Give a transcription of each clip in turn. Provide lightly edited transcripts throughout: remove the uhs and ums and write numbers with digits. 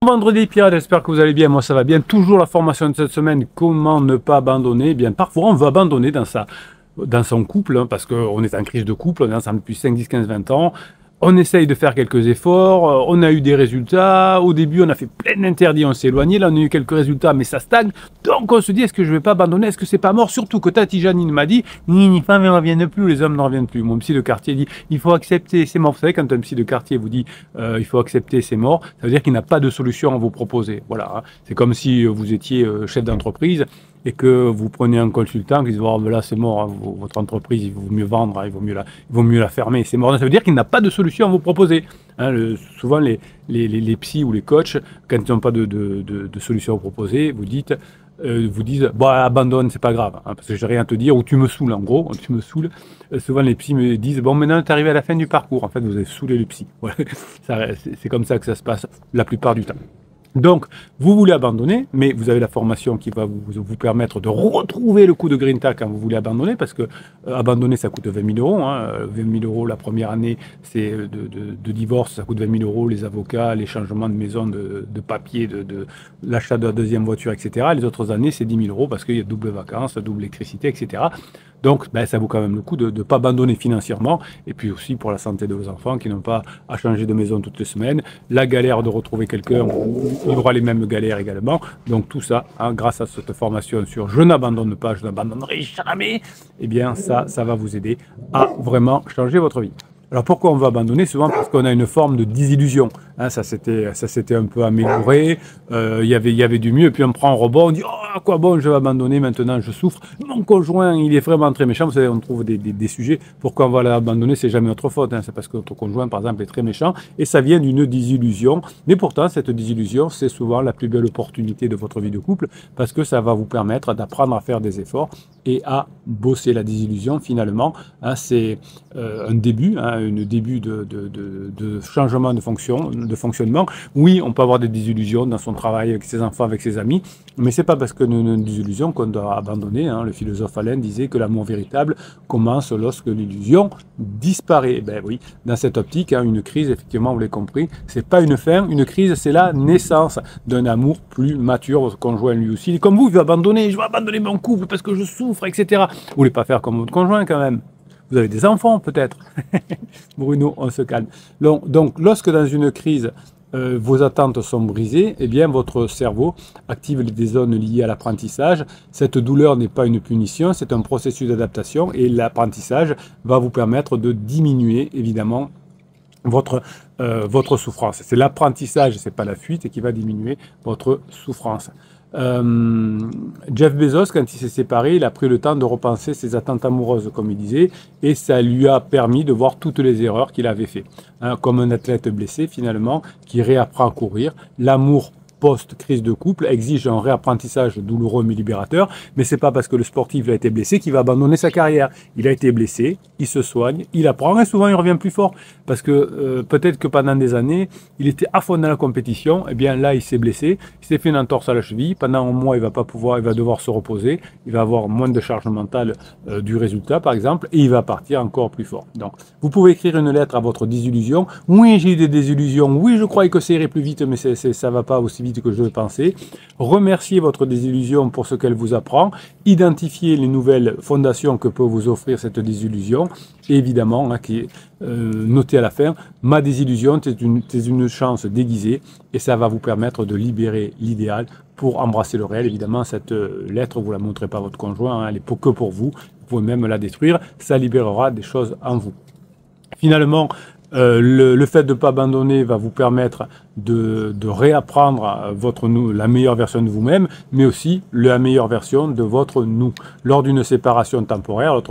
Vendredi Pirate, j'espère que vous allez bien, moi ça va bien. Toujours la formation de cette semaine, comment ne pas abandonner. Eh bien, parfois on veut abandonner dans son couple, hein, parce qu'on est en crise de couple, on est ensemble depuis 5, 10, 15, 20 ans. On essaye de faire quelques efforts, on a eu des résultats. Au début, on a fait plein d'interdits, on s'est éloigné. Là, on a eu quelques résultats, mais ça stagne. Donc, on se dit, est-ce que je ne vais pas abandonner? Est-ce que c'est pas mort? Surtout que Tati Janine m'a dit, les femmes ne reviennent plus, les hommes ne reviennent plus. Mon psy de quartier dit, il faut accepter, c'est mort. Vous savez, quand un psy de quartier vous dit, il faut accepter, c'est mort, ça veut dire qu'il n'a pas de solution à vous proposer. Voilà, hein. C'est comme si vous étiez chef d'entreprise et que vous prenez un consultant qui dit, oh, là, c'est mort, hein, votre entreprise, il vaut mieux vendre, hein, il vaut mieux la fermer, c'est mort. Ça veut dire qu'il n'a pas de solution à vous proposer. Hein, souvent, les psys ou les coachs, quand ils n'ont pas de solution à vous proposer, vous disent, bah, abandonne, c'est pas grave, hein, parce que j'ai rien à te dire, ou tu me saoules, en gros, tu me saoules. Souvent, les psys me disent, bon, maintenant, tu es arrivé à la fin du parcours. En fait, vous avez saoulé le psy. Voilà. C'est comme ça que ça se passe la plupart du temps. Donc, vous voulez abandonner, mais vous avez la formation qui va vous permettre de retrouver le coup de Grinta quand vous voulez abandonner, parce que abandonner, ça coûte 20 000 €. Hein. 20 000 € la première année, c'est de divorce, ça coûte 20 000 €, les avocats, les changements de maison, de papier, l'achat de la deuxième voiture, etc. Les autres années, c'est 10 000 € parce qu'il y a double vacances, double électricité, etc. Donc, ben, ça vaut quand même le coup de ne pas abandonner financièrement, et puis aussi pour la santé de vos enfants qui n'ont pas à changer de maison toutes les semaines. La galère de retrouver quelqu'un, il aura les mêmes galères également. Donc tout ça, hein, grâce à cette formation sur je n'abandonne pas, je n'abandonnerai jamais, eh bien ça va vous aider à vraiment changer votre vie. Alors pourquoi on va abandonner? Souvent parce qu'on a une forme de désillusion. Hein, ça s'était un peu amélioré, il y avait du mieux, et puis on prend un rebond, on dit « Oh, à quoi bon, je vais abandonner, maintenant je souffre. Mon conjoint, il est vraiment très méchant. » Vous savez, on trouve des sujets. Pourquoi on va l'abandonner? C'est jamais notre faute. Hein, c'est parce que notre conjoint, par exemple, est très méchant, et ça vient d'une désillusion. Mais pourtant, cette désillusion, c'est souvent la plus belle opportunité de votre vie de couple, parce que ça va vous permettre d'apprendre à faire des efforts et à bosser la désillusion. Finalement, hein, c'est un début, hein, un début de changement de fonctionnement. Oui, on peut avoir des désillusions dans son travail, avec ses enfants, avec ses amis, mais c'est pas parce que nous avons une désillusion qu'on doit abandonner. Hein. Le philosophe Alain disait que l'amour véritable commence lorsque l'illusion disparaît. Ben oui, dans cette optique, hein, une crise, effectivement, vous l'avez compris, c'est pas une fin, une crise, c'est la naissance d'un amour plus mature. Votre conjoint, lui aussi, il est comme vous, il veut abandonner, je veux abandonner mon couple parce que je souffre, etc. Vous voulez pas faire comme votre conjoint quand même. Vous avez des enfants peut-être. Bruno, on se calme. Donc, lorsque dans une crise, vos attentes sont brisées, eh bien, votre cerveau active des zones liées à l'apprentissage. Cette douleur n'est pas une punition, c'est un processus d'adaptation, et l'apprentissage va vous permettre de diminuer, évidemment, votre souffrance. C'est l'apprentissage, c'est pas la fuite, qui va diminuer votre souffrance. Jeff Bezos, quand il s'est séparé, il a pris le temps de repenser ses attentes amoureuses, comme il disait, et ça lui a permis de voir toutes les erreurs qu'il avait faites. Hein, comme un athlète blessé, finalement, qui réapprend à courir. L'amour post-crise de couple exige un réapprentissage douloureux mais libérateur, mais c'est pas parce que le sportif a été blessé qu'il va abandonner sa carrière. Il a été blessé, il se soigne, il apprend, et souvent il revient plus fort, parce que peut-être que pendant des années, il était à fond dans la compétition, et bien là il s'est blessé, il s'est fait une entorse à la cheville, pendant un mois il va devoir se reposer, il va avoir moins de charge mentale du résultat par exemple, et il va partir encore plus fort. Donc vous pouvez écrire une lettre à votre désillusion. Oui, j'ai eu des désillusions, oui, je croyais que ça irait plus vite, mais ça va pas aussi vite que je le pensais. Remerciez votre désillusion pour ce qu'elle vous apprend. Identifiez les nouvelles fondations que peut vous offrir cette désillusion. Et évidemment, hein, notez à la fin, ma désillusion, c'est une chance déguisée, et ça va vous permettre de libérer l'idéal pour embrasser le réel. Évidemment, cette lettre, vous ne la montrez pas à votre conjoint, hein, elle est que pour vous. Vous pouvez même la détruire. Ça libérera des choses en vous. Finalement, le fait de ne pas abandonner va vous permettre de réapprendre la meilleure version de vous-même, mais aussi la meilleure version de votre nous. Lors d'une séparation temporaire,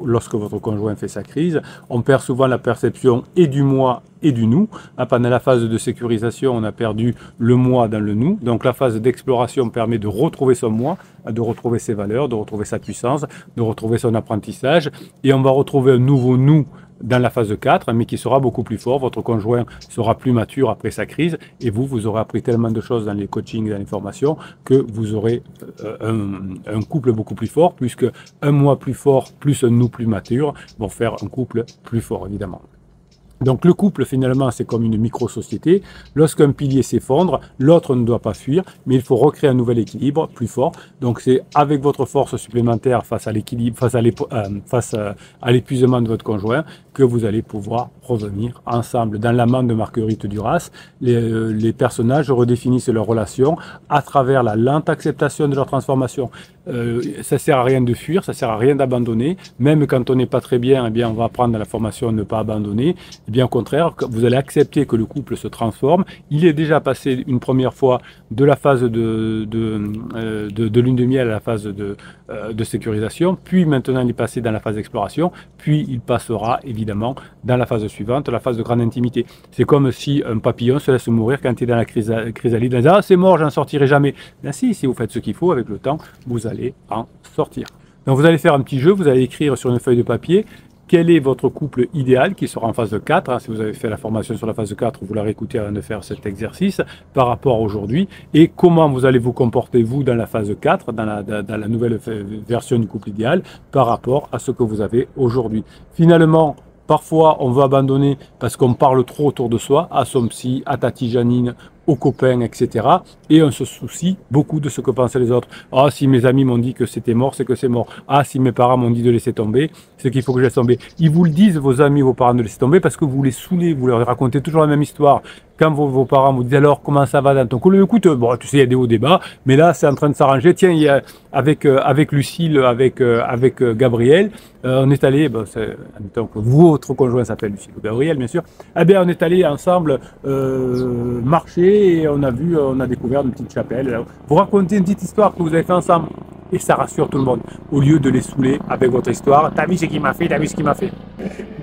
lorsque votre conjoint fait sa crise, on perd souvent la perception et du moi et du nous. Pendant la phase de sécurisation, on a perdu le moi dans le nous. Donc la phase d'exploration permet de retrouver son moi, de retrouver ses valeurs, de retrouver sa puissance, de retrouver son apprentissage. Et on va retrouver un nouveau nous dans la phase 4, mais qui sera beaucoup plus fort. Votre conjoint sera plus mature après sa crise, et vous aurez appris tellement de choses dans les coachings, dans les formations, que vous aurez un couple beaucoup plus fort, puisque un moi plus fort plus un nous plus mature vont faire un couple plus fort, évidemment. Donc le couple, finalement, c'est comme une micro-société. Lorsqu'un pilier s'effondre, l'autre ne doit pas fuir, mais il faut recréer un nouvel équilibre plus fort. Donc c'est avec votre force supplémentaire face à l'équilibre, face à l'épuisement de votre conjoint, que vous allez pouvoir revenir ensemble. Dans l'amant de Marguerite Duras, les personnages redéfinissent leur relation à travers la lente acceptation de leur transformation. Ça sert à rien de fuir, ça sert à rien d'abandonner. Même quand on n'est pas très bien, eh bien, on va apprendre dans la formation à ne pas abandonner. Eh bien, au contraire, vous allez accepter que le couple se transforme. Il est déjà passé une première fois de la phase de lune de miel à la phase de sécurisation, puis maintenant il est passé dans la phase d'exploration, puis il passera évidemment dans la phase suivante, la phase de grande intimité. C'est comme si un papillon se laisse mourir quand il est dans la chrysalide, en disant « Ah, c'est mort, j'en sortirai jamais ». Bien si vous faites ce qu'il faut, avec le temps, vous allez en sortir. Donc vous allez faire un petit jeu, vous allez écrire sur une feuille de papier quel est votre couple idéal qui sera en phase 4. Si vous avez fait la formation sur la phase 4, vous la réécoutez avant de faire cet exercice par rapport à aujourd'hui. Et comment vous allez vous comporter, vous, dans la phase 4, dans la nouvelle version du couple idéal, par rapport à ce que vous avez aujourd'hui. Finalement, parfois, on veut abandonner parce qu'on parle trop autour de soi, à son psy, à Tati Janine, aux copains, etc. Et on se soucie beaucoup de ce que pensent les autres. Ah, si mes amis m'ont dit que c'était mort, c'est que c'est mort. Ah, si mes parents m'ont dit de laisser tomber, c'est qu'il faut que je laisse tomber. Ils vous le disent, vos amis, vos parents, de laisser tomber parce que vous les saoulez, vous leur racontez toujours la même histoire. Quand vos parents vous disent alors comment ça va dans ton couple, écoute, bon, tu sais, il y a des hauts débats, mais là, c'est en train de s'arranger. Tiens, il y a, avec Lucille, avec Gabriel, on est allé, bon, admettons que votre conjoint s'appelle Lucille ou Gabriel, bien sûr, eh bien, on est allé ensemble marcher et on a découvert une petite chapelle. Vous racontez une petite histoire que vous avez fait ensemble et ça rassure tout le monde, au lieu de les saouler avec votre histoire. T'as vu ce qu'il m'a fait, t'as vu ce qu'il m'a fait.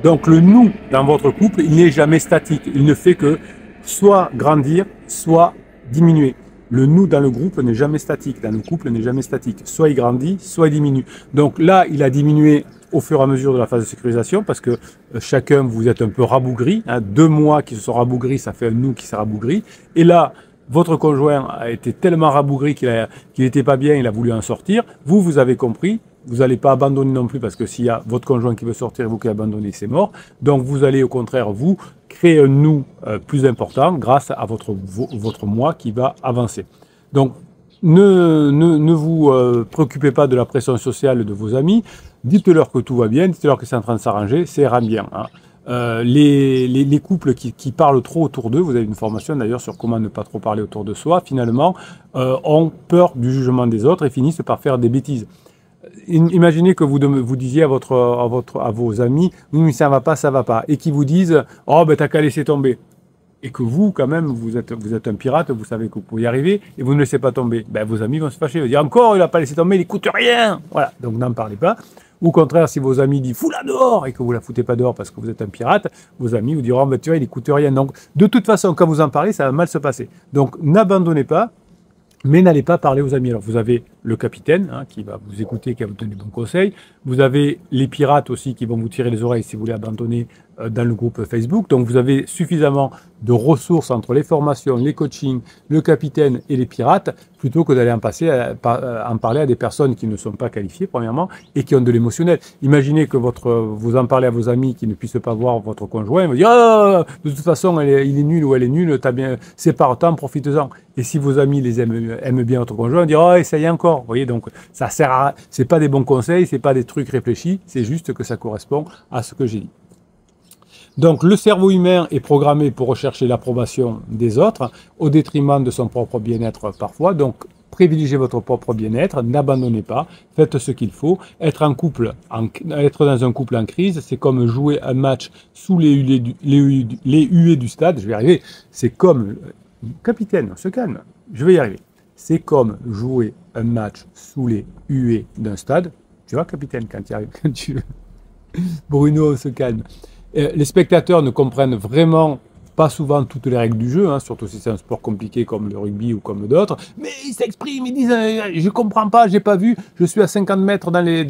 Donc le nous dans votre couple, il n'est jamais statique, il ne fait que soit grandir, soit diminuer. Le nous dans le groupe n'est jamais statique, dans le couple n'est jamais statique. Soit il grandit, soit il diminue. Donc là, il a diminué au fur et à mesure de la phase de sécurisation parce que chacun, vous êtes un peu rabougri. 2 mois qui se sont rabougris, ça fait un nous qui s'est rabougri. Et là, votre conjoint a été tellement rabougri qu'il n'était pas bien, il a voulu en sortir. Vous avez compris. Vous n'allez pas abandonner non plus parce que s'il y a votre conjoint qui veut sortir et vous qui abandonnez, c'est mort. Donc vous allez au contraire, vous, créer un nous plus important grâce à votre moi qui va avancer. Donc ne vous préoccupez pas de la pression sociale de vos amis. Dites-leur que tout va bien, dites-leur que c'est en train de s'arranger, ça ira bien. Hein. Les couples qui parlent trop autour d'eux, vous avez une formation d'ailleurs sur comment ne pas trop parler autour de soi, finalement, ont peur du jugement des autres et finissent par faire des bêtises. Imaginez que vous disiez à vos amis, oui, mais ça va pas, et qu'ils vous disent, oh ben t'as qu'à laisser tomber. Et que vous, quand même, vous êtes un pirate, vous savez que vous pouvez y arriver, et vous ne laissez pas tomber. Ben, vos amis vont se fâcher, ils vont dire, encore, il n'a pas laissé tomber, il n'écoute rien. Voilà, donc n'en parlez pas. Ou au contraire, si vos amis disent, fous-la dehors, et que vous la foutez pas dehors parce que vous êtes un pirate, vos amis vous diront, ben, tu vois, il n'écoute rien. Donc, de toute façon, quand vous en parlez, ça va mal se passer. Donc, n'abandonnez pas. Mais n'allez pas parler aux amis. Alors vous avez le capitaine qui va vous écouter, qui va vous donner de bons conseils. Vous avez les pirates aussi qui vont vous tirer les oreilles si vous voulez abandonner dans le groupe Facebook. Donc vous avez suffisamment de ressources entre les formations, les coachings, le capitaine et les pirates, plutôt que d'aller en parler à des personnes qui ne sont pas qualifiées, premièrement, et qui ont de l'émotionnel. Imaginez que vous en parlez à vos amis qui ne puissent pas voir votre conjoint, ils vont dire oh, de toute façon il est nul ou elle est nulle, c'est pas autant, profitez-en. Et si vos amis aiment bien votre conjoint, ils vont dire oh, essaye encore. Vous voyez, donc ça sert à, c'est pas des bons conseils, c'est pas des trucs réfléchis, c'est juste que ça correspond à ce que j'ai dit. Donc le cerveau humain est programmé pour rechercher l'approbation des autres au détriment de son propre bien-être parfois. Donc privilégiez votre propre bien-être, n'abandonnez pas, faites ce qu'il faut. Être dans un couple en crise, c'est comme jouer un match sous les huées du stade. Je vais y arriver. C'est comme capitaine, on se calme. Je vais y arriver. C'est comme jouer un match sous les huées d'un stade. Tu vois, capitaine, quand tu arrives, quand tu Bruno, on se calme. Les spectateurs ne comprennent vraiment pas souvent toutes les règles du jeu, surtout si c'est un sport compliqué comme le rugby ou comme d'autres, mais ils s'expriment, ils disent je comprends pas, j'ai pas vu, je suis à 50 mètres dans les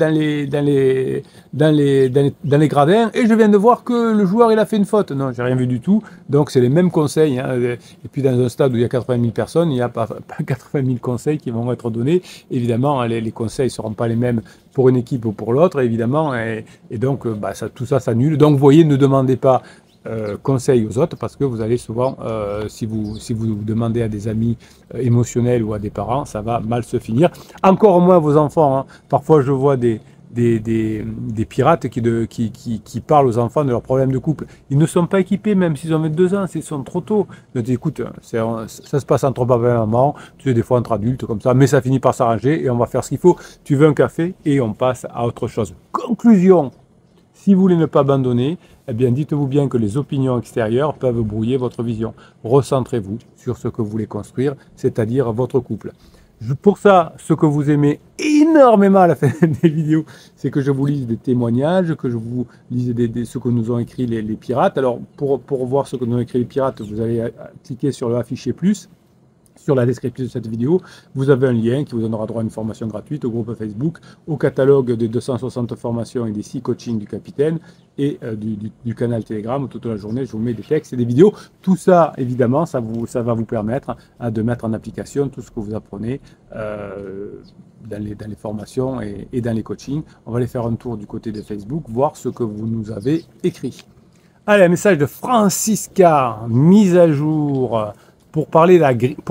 gradins et je viens de voir que le joueur il a fait une faute. Non, j'ai rien vu du tout. Donc c'est les mêmes conseils. Et puis dans un stade où il y a 80 000 personnes, il n'y a pas 80 000 conseils qui vont être donnés. Évidemment, les conseils ne seront pas les mêmes pour une équipe ou pour l'autre, évidemment, et donc tout ça s'annule. Donc vous voyez, ne demandez pas conseil aux autres, parce que vous allez souvent, si vous demandez à des amis émotionnels ou à des parents, ça va mal se finir. Encore moins vos enfants, hein. Parfois, je vois des pirates qui parlent aux enfants de leurs problèmes de couple. Ils ne sont pas équipés, même s'ils ont 22 ans, ils sont trop tôt. Donc, écoute, ça se passe entre papa et maman, tu sais, des fois entre adultes, comme ça, mais ça finit par s'arranger et on va faire ce qu'il faut. Tu veux un café et on passe à autre chose. Conclusion, si vous voulez ne pas abandonner, eh bien, dites-vous bien que les opinions extérieures peuvent brouiller votre vision. Recentrez-vous sur ce que vous voulez construire, c'est-à-dire votre couple. Pour ça, ce que vous aimez énormément à la fin des vidéos, c'est que je vous lise des témoignages, que je vous lise ce que nous ont écrit les pirates. Alors, pour voir ce que nous ont écrit les pirates, vous allez cliquer sur le afficher plus. Sur la description de cette vidéo, vous avez un lien qui vous donnera droit à une formation gratuite au groupe Facebook, au catalogue des 260 formations et des 6 coachings du capitaine et du canal Telegram où toute la journée je vous mets des textes et des vidéos. Tout ça, évidemment, ça va vous permettre de mettre en application tout ce que vous apprenez dans les formations et dans les coachings. On va aller faire un tour du côté de Facebook, voir ce que vous nous avez écrit. Allez, un message de Francisca, mise à jour. Pour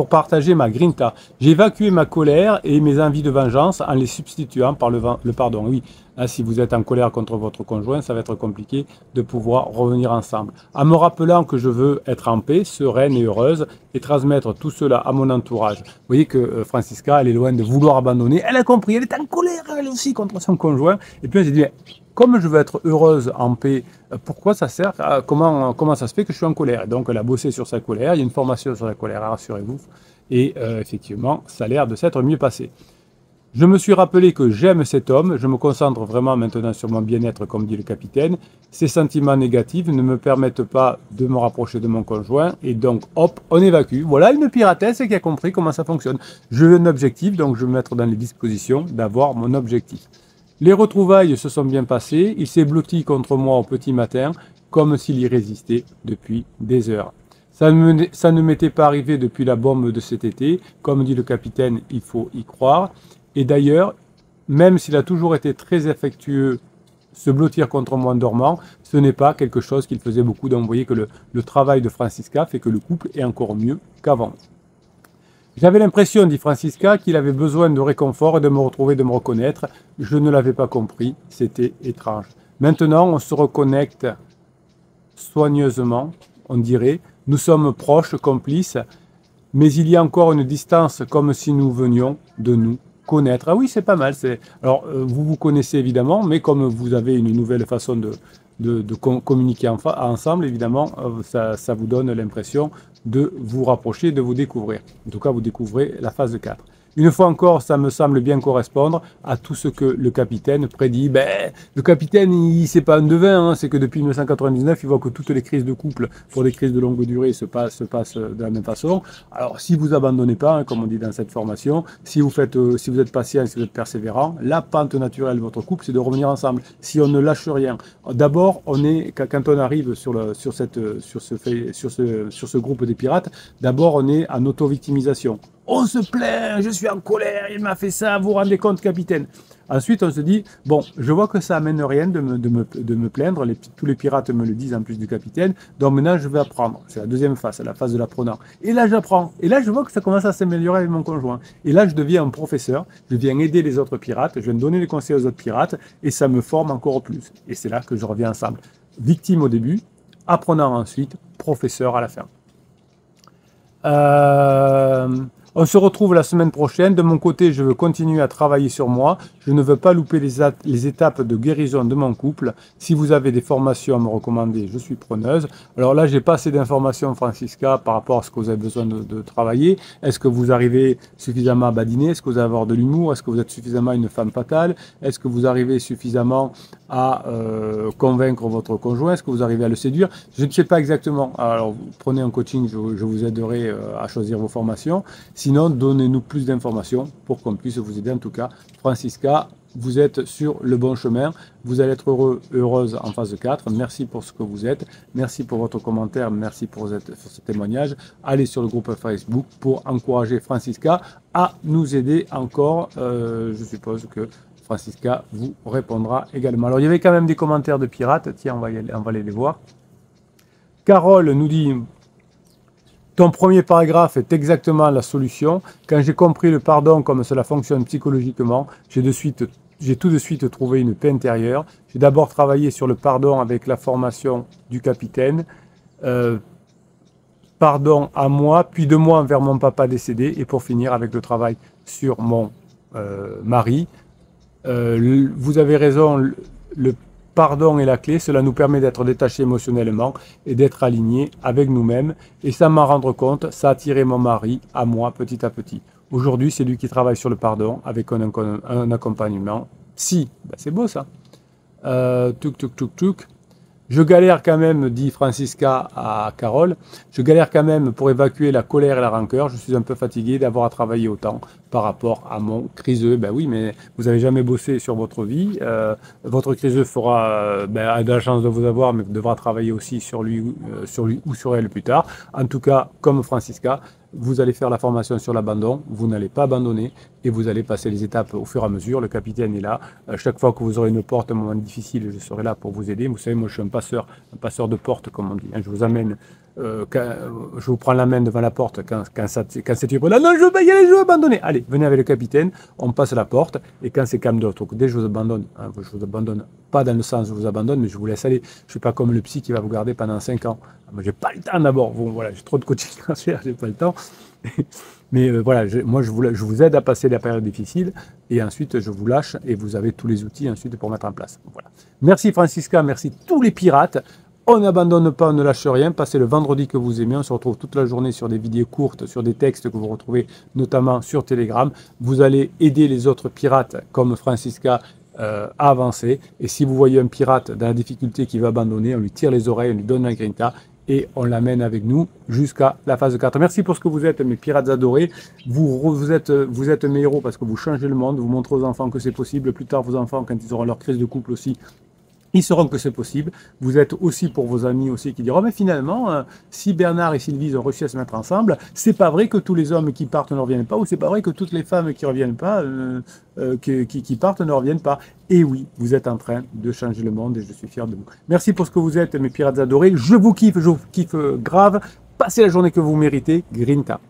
partager ma grinta. J'ai évacué ma colère et mes envies de vengeance en les substituant par le pardon. Oui, là, si vous êtes en colère contre votre conjoint, ça va être compliqué de pouvoir revenir ensemble. En me rappelant que je veux être en paix, sereine et heureuse et transmettre tout cela à mon entourage. Vous voyez que Francisca, elle est loin de vouloir abandonner. Elle a compris, elle est en colère, elle aussi, contre son conjoint. Et puis elle s'est dit, comme je veux être heureuse, en paix, pourquoi ça sert? Comment ça se fait que je suis en colère? Et donc, elle a bossé sur sa colère. Il y a une formation sur la colère, rassurez-vous. Et effectivement, ça a l'air de s'être mieux passé. Je me suis rappelé que j'aime cet homme. Je me concentre vraiment maintenant sur mon bien-être, comme dit le capitaine. Ces sentiments négatifs ne me permettent pas de me rapprocher de mon conjoint. Et donc, hop, on évacue. Voilà une piratesse qui a compris comment ça fonctionne. Je veux un objectif, donc je vais me mettre dans les dispositions d'avoir mon objectif. Les retrouvailles se sont bien passées, il s'est blotti contre moi au petit matin, comme s'il y résistait depuis des heures. Ça ne m'était pas arrivé depuis la bombe de cet été, comme dit le capitaine, il faut y croire. Et d'ailleurs, même s'il a toujours été très affectueux, se blottir contre moi en dormant, ce n'est pas quelque chose qu'il faisait beaucoup. Donc vous voyez que le travail de Francisca fait que le couple est encore mieux qu'avant. J'avais l'impression, dit Francisca, qu'il avait besoin de réconfort et de me retrouver, de me reconnaître. Je ne l'avais pas compris, c'était étrange. Maintenant, on se reconnecte soigneusement, on dirait. Nous sommes proches, complices, mais il y a encore une distance comme si nous venions de nous connaître. Ah oui, c'est pas mal. Alors, vous vous connaissez évidemment, mais comme vous avez une nouvelle façon de communiquer ensemble, évidemment, ça vous donne l'impression de vous rapprocher, de vous découvrir. En tout cas, vous découvrez la phase 4. Une fois encore, ça me semble bien correspondre à tout ce que le capitaine prédit. Le capitaine, c'est pas un devin, hein, c'est que depuis 1999, il voit que toutes les crises de couple, pour des crises de longue durée, se passent de la même façon. Alors, si vous abandonnez pas, hein, comme on dit dans cette formation, si vous êtes patient, si vous êtes persévérant, la pente naturelle de votre couple, c'est de revenir ensemble. Si on ne lâche rien, d'abord, quand on arrive sur ce groupe des pirates, d'abord, on est en auto-victimisation. On se plaint, je suis en colère, il m'a fait ça, vous vous rendez compte, capitaine? Ensuite, on se dit, bon, je vois que ça amène rien de me plaindre, tous les pirates me le disent en plus du capitaine, donc maintenant je vais apprendre. C'est la deuxième phase, la phase de l'apprenant. Et là, j'apprends. Et là, je vois que ça commence à s'améliorer avec mon conjoint. Et là, je deviens un professeur, je viens aider les autres pirates, je viens donner des conseils aux autres pirates, et ça me forme encore plus. Et c'est là que je reviens ensemble. Victime au début, apprenant ensuite, professeur à la fin. On se retrouve la semaine prochaine. De mon côté, je veux continuer à travailler sur moi. Je ne veux pas louper les étapes de guérison de mon couple. Si vous avez des formations à me recommander, je suis preneuse. Alors là, j'ai pas assez d'informations, Francisca, par rapport à ce que vous avez besoin de travailler. Est-ce que vous arrivez suffisamment à badiner? Est-ce que vous avez avoir de l'humour? Est-ce que vous êtes suffisamment une femme fatale? Est-ce que vous arrivez suffisamment à convaincre votre conjoint? Est-ce que vous arrivez à le séduire? Je ne sais pas exactement. Alors, prenez un coaching, je vous aiderai à choisir vos formations. Sinon, donnez-nous plus d'informations pour qu'on puisse vous aider. En tout cas, Francisca, vous êtes sur le bon chemin. Vous allez être heureux, heureuse en phase 4. Merci pour ce que vous êtes. Merci pour votre commentaire. Merci pour ce témoignage. Allez sur le groupe Facebook pour encourager Francisca à nous aider encore. Je suppose que Francisca vous répondra également. Alors, il y avait quand même des commentaires de pirates. Tiens, on va aller les voir. Carole nous dit, ton premier paragraphe est exactement la solution. Quand j'ai compris le pardon, comme cela fonctionne psychologiquement, j'ai tout de suite trouvé une paix intérieure. J'ai d'abord travaillé sur le pardon avec la formation du capitaine. Pardon à moi, puis de moi envers mon papa décédé, et pour finir avec le travail sur mon mari. Vous avez raison, le pardon est la clé, cela nous permet d'être détachés émotionnellement et d'être alignés avec nous-mêmes. Et sans m'en rendre compte, ça a attiré mon mari à moi petit à petit. Aujourd'hui, c'est lui qui travaille sur le pardon avec un accompagnement psy. Ben, c'est beau ça. Tuk. Je galère quand même, dit Francisca à Carole, je galère quand même pour évacuer la colère et la rancœur. Je suis un peu fatigué d'avoir à travailler autant par rapport à mon criseux. Ben oui, mais vous n'avez jamais bossé sur votre vie. Votre criseux a de la chance de vous avoir, mais devra travailler aussi sur lui ou sur elle plus tard. En tout cas, comme Francisca, vous allez faire la formation sur l'abandon, vous n'allez pas abandonner et vous allez passer les étapes au fur et à mesure. Le capitaine est là. Chaque fois que vous aurez une porte, un moment difficile, je serai là pour vous aider. Vous savez, moi je suis un passeur de porte, comme on dit. Je vous amène, je vous prends la main devant la porte quand c'est dur. Là, non, je veux pas y aller, je veux abandonner. Allez, venez avec le capitaine, on passe la porte et quand c'est calme de l'autre côté, je vous abandonne. Je vous abandonne pas dans le sens je vous abandonne, mais je vous laisse aller. Je ne suis pas comme le psy qui va vous garder pendant 5 ans. Moi, j'ai pas le temps d'abord. Bon, voilà, j'ai trop de coaching à faire, j'ai pas le temps. Mais voilà, moi je vous aide à passer la période difficile et ensuite je vous lâche et vous avez tous les outils ensuite pour mettre en place. Voilà. Merci Francisca, merci tous les pirates. On n'abandonne pas, on ne lâche rien. Passez le vendredi que vous aimez. On se retrouve toute la journée sur des vidéos courtes, sur des textes que vous retrouvez notamment sur Telegram. Vous allez aider les autres pirates comme Francisca à avancer. Et si vous voyez un pirate dans la difficulté qui va abandonner, on lui tire les oreilles, on lui donne la grinta et on l'amène avec nous jusqu'à la phase 4. Merci pour ce que vous êtes, mes pirates adorés. Vous êtes mes héros parce que vous changez le monde, vous montrez aux enfants que c'est possible. Plus tard, vos enfants, quand ils auront leur crise de couple aussi, ils sauront que c'est possible. Vous êtes aussi pour vos amis aussi qui diront, mais finalement, si Bernard et Sylvie ont réussi à se mettre ensemble, c'est pas vrai que tous les hommes qui partent ne reviennent pas, ou c'est pas vrai que toutes les femmes qui reviennent pas, qui partent ne reviennent pas. Et oui, vous êtes en train de changer le monde et je suis fier de vous. Merci pour ce que vous êtes, mes pirates adorés. Je vous kiffe grave. Passez la journée que vous méritez. Grinta.